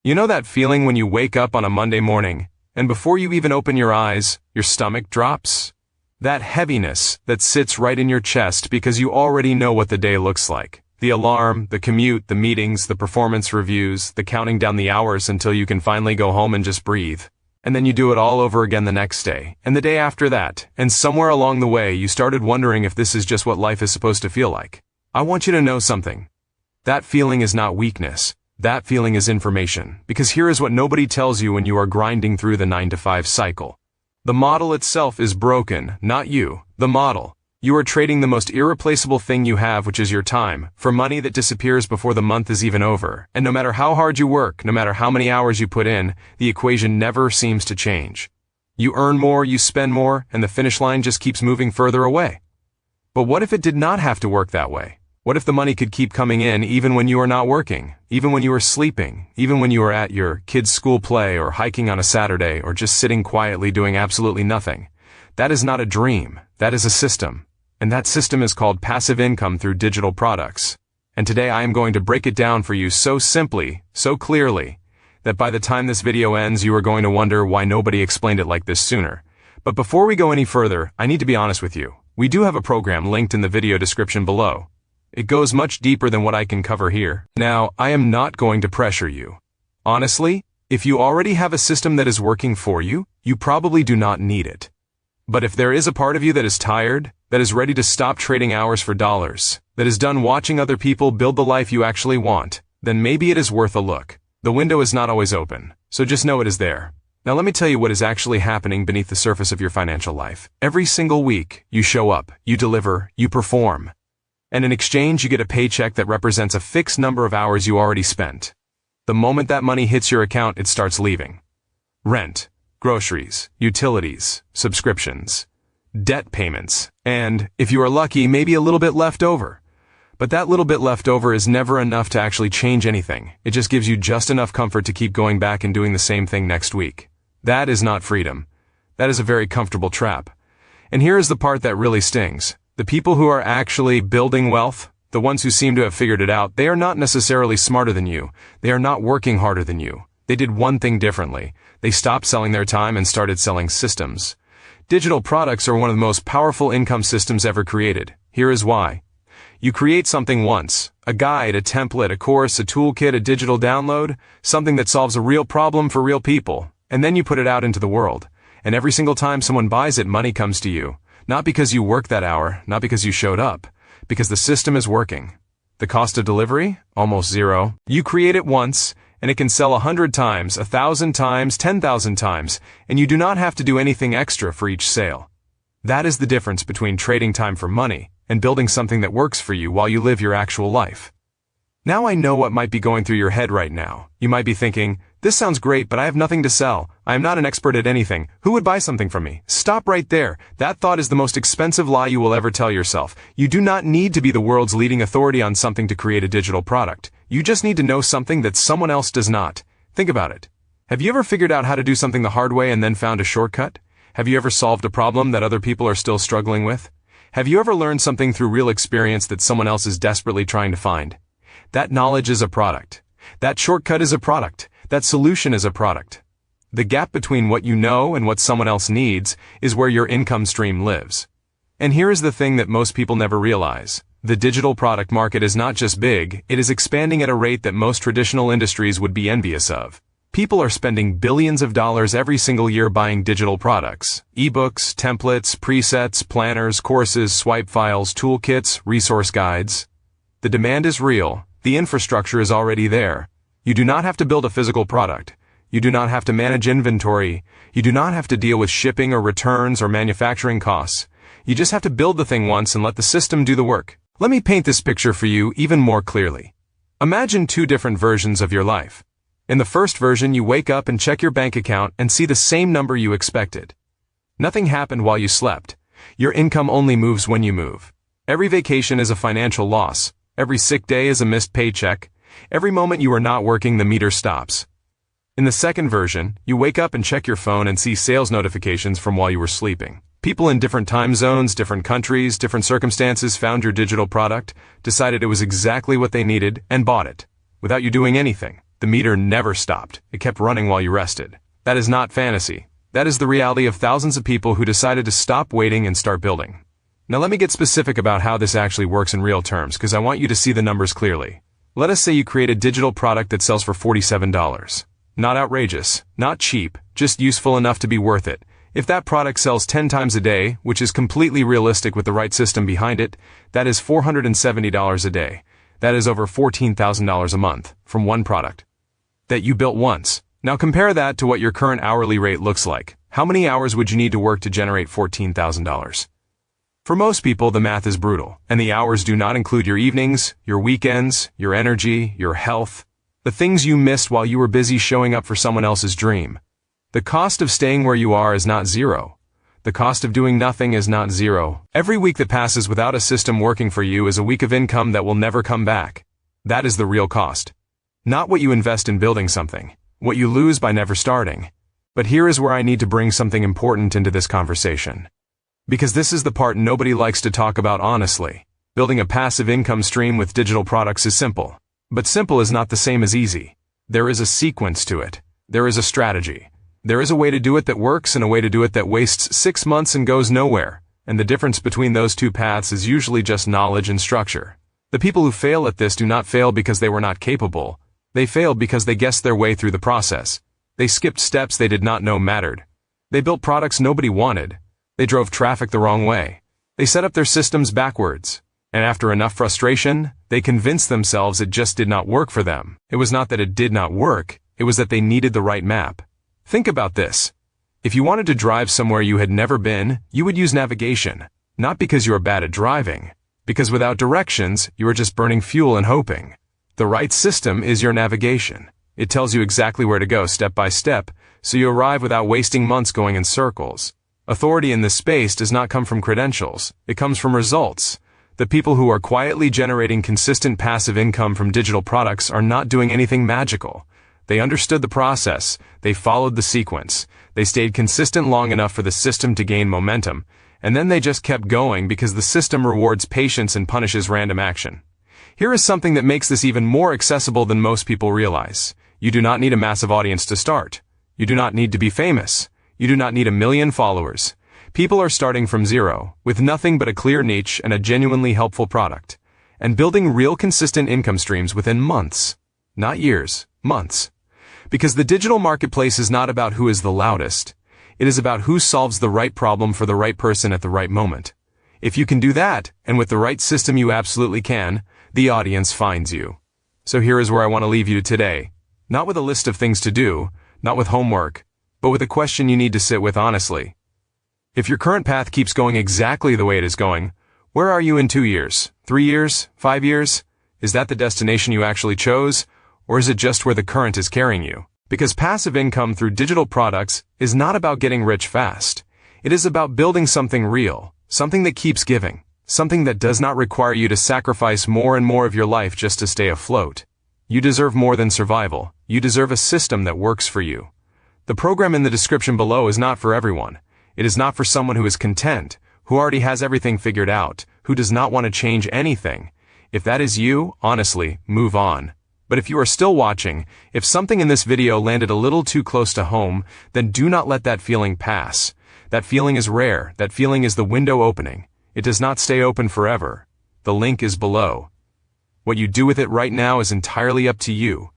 You know that feeling when you wake up on a Monday morning, and before you even open your eyes, your stomach drops? That heaviness that sits right in your chest because you already know what the day looks like. The alarm, the commute, the meetings, the performance reviews, the counting down the hours until you can finally go home and just breathe. And then you do it all over again the next day, and the day after that, and somewhere along the way you started wondering if this is just what life is supposed to feel like. I want you to know something. That feeling is not weakness. That feeling is information, because here is what nobody tells you when you are grinding through the 9-to-5 cycle. The model itself is broken, not you, the model. You are trading the most irreplaceable thing you have, which is your time, for money that disappears before the month is even over. And no matter how hard you work, no matter how many hours you put in, the equation never seems to change. You earn more, you spend more, and the finish line just keeps moving further away. But what if it did not have to work that way? What if the money could keep coming in even when you are not working, even when you are sleeping, even when you are at your kid's school play or hiking on a Saturday or just sitting quietly doing absolutely nothing? That is not a dream, that is a system. And that system is called passive income through digital products. And today I am going to break it down for you so simply, so clearly, that by the time this video ends you are going to wonder why nobody explained it like this sooner. But before we go any further, I need to be honest with you. We do have a program linked in the video description below. It goes much deeper than what I can cover here. Now, I am not going to pressure you. Honestly, if you already have a system that is working for you, you probably do not need it. But if there is a part of you that is tired, that is ready to stop trading hours for dollars, that is done watching other people build the life you actually want, then maybe it is worth a look. The window is not always open, so just know it is there. Now let me tell you what is actually happening beneath the surface of your financial life. Every single week, you show up, you deliver, you perform. And in exchange, you get a paycheck that represents a fixed number of hours you already spent. The moment that money hits your account, it starts leaving. Rent, groceries, utilities, subscriptions, debt payments, and, if you are lucky, maybe a little bit left over. But that little bit left over is never enough to actually change anything. It just gives you just enough comfort to keep going back and doing the same thing next week. That is not freedom. That is a very comfortable trap. And here is the part that really stings. The people who are actually building wealth, the ones who seem to have figured it out, they are not necessarily smarter than you. They are not working harder than you. They did one thing differently. They stopped selling their time and started selling systems. Digital products are one of the most powerful income systems ever created. Here is why. You create something once, a guide, a template, a course, a toolkit, a digital download, something that solves a real problem for real people, and then you put it out into the world. And every single time someone buys it, money comes to you. Not because you worked that hour, not because you showed up, because the system is working. The cost of delivery? Almost zero. You create it once, and it can sell 100 times, 1,000 times, 10,000 times, and you do not have to do anything extra for each sale. That is the difference between trading time for money and building something that works for you while you live your actual life. Now I know what might be going through your head right now. You might be thinking, this sounds great, but I have nothing to sell. I am not an expert at anything. Who would buy something from me? Stop right there. That thought is the most expensive lie you will ever tell yourself. You do not need to be the world's leading authority on something to create a digital product. You just need to know something that someone else does not. Think about it. Have you ever figured out how to do something the hard way and then found a shortcut? Have you ever solved a problem that other people are still struggling with? Have you ever learned something through real experience that someone else is desperately trying to find? That knowledge is a product. That shortcut is a product. That solution is a product. The gap between what you know and what someone else needs is where your income stream lives. And here is the thing that most people never realize. The digital product market is not just big, it is expanding at a rate that most traditional industries would be envious of. People are spending billions of dollars every single year buying digital products. Ebooks, templates, presets, planners, courses, swipe files, toolkits, resource guides. The demand is real. The infrastructure is already there. You do not have to build a physical product. You do not have to manage inventory. You do not have to deal with shipping or returns or manufacturing costs. You just have to build the thing once and let the system do the work. Let me paint this picture for you even more clearly. Imagine two different versions of your life. In the first version, you wake up and check your bank account and see the same number you expected. Nothing happened while you slept. Your income only moves when you move. Every vacation is a financial loss. Every sick day is a missed paycheck. Every moment you are not working, the meter stops. In the second version, you wake up and check your phone and see sales notifications from while you were sleeping. People in different time zones, different countries, different circumstances found your digital product, decided it was exactly what they needed, and bought it, without you doing anything. The meter never stopped. It kept running while you rested. That is not fantasy. That is the reality of thousands of people who decided to stop waiting and start building. Now let me get specific about how this actually works in real terms, because I want you to see the numbers clearly. Let us say you create a digital product that sells for $47. Not outrageous, not cheap, just useful enough to be worth it. If that product sells 10 times a day, which is completely realistic with the right system behind it, that is $470 a day. That is over $14,000 a month from one product that you built once. Now compare that to what your current hourly rate looks like. How many hours would you need to work to generate $14,000? For most people, the math is brutal, and the hours do not include your evenings, your weekends, your energy, your health, the things you missed while you were busy showing up for someone else's dream. The cost of staying where you are is not zero. The cost of doing nothing is not zero. Every week that passes without a system working for you is a week of income that will never come back. That is the real cost. Not what you invest in building something, what you lose by never starting. But here is where I need to bring something important into this conversation. Because this is the part nobody likes to talk about honestly. Building a passive income stream with digital products is simple. But simple is not the same as easy. There is a sequence to it. There is a strategy. There is a way to do it that works and a way to do it that wastes 6 months and goes nowhere. And the difference between those two paths is usually just knowledge and structure. The people who fail at this do not fail because they were not capable. They failed because they guessed their way through the process. They skipped steps they did not know mattered. They built products nobody wanted. They drove traffic the wrong way. They set up their systems backwards. And after enough frustration, they convinced themselves it just did not work for them. It was not that it did not work, it was that they needed the right map. Think about this. If you wanted to drive somewhere you had never been, you would use navigation. Not because you are bad at driving. Because without directions, you are just burning fuel and hoping. The right system is your navigation. It tells you exactly where to go step by step, so you arrive without wasting months going in circles. Authority in this space does not come from credentials. It comes from results. The people who are quietly generating consistent passive income from digital products are not doing anything magical. They understood the process. They followed the sequence. They stayed consistent long enough for the system to gain momentum, and then they just kept going because the system rewards patience and punishes random action. Here is something that makes this even more accessible than most people realize. You do not need a massive audience to start. You do not need to be famous. You do not need 1 million followers. People are starting from zero, with nothing but a clear niche and a genuinely helpful product, and building real consistent income streams within months. Not years, months. Because the digital marketplace is not about who is the loudest. It is about who solves the right problem for the right person at the right moment. If you can do that, and with the right system you absolutely can, the audience finds you. So here is where I want to leave you today. Not with a list of things to do, not with homework, but with a question you need to sit with honestly. If your current path keeps going exactly the way it is going, where are you in 2 years, 3 years, 5 years? Is that the destination you actually chose, or is it just where the current is carrying you? Because passive income through digital products is not about getting rich fast. It is about building something real, something that keeps giving. Something that does not require you to sacrifice more and more of your life just to stay afloat. You deserve more than survival. You deserve a system that works for you. The program in the description below is not for everyone. It is not for someone who is content, who already has everything figured out, who does not want to change anything. If that is you, honestly, move on. But if you are still watching, if something in this video landed a little too close to home, then do not let that feeling pass. That feeling is rare. That feeling is the window opening. It does not stay open forever. The link is below. What you do with it right now is entirely up to you.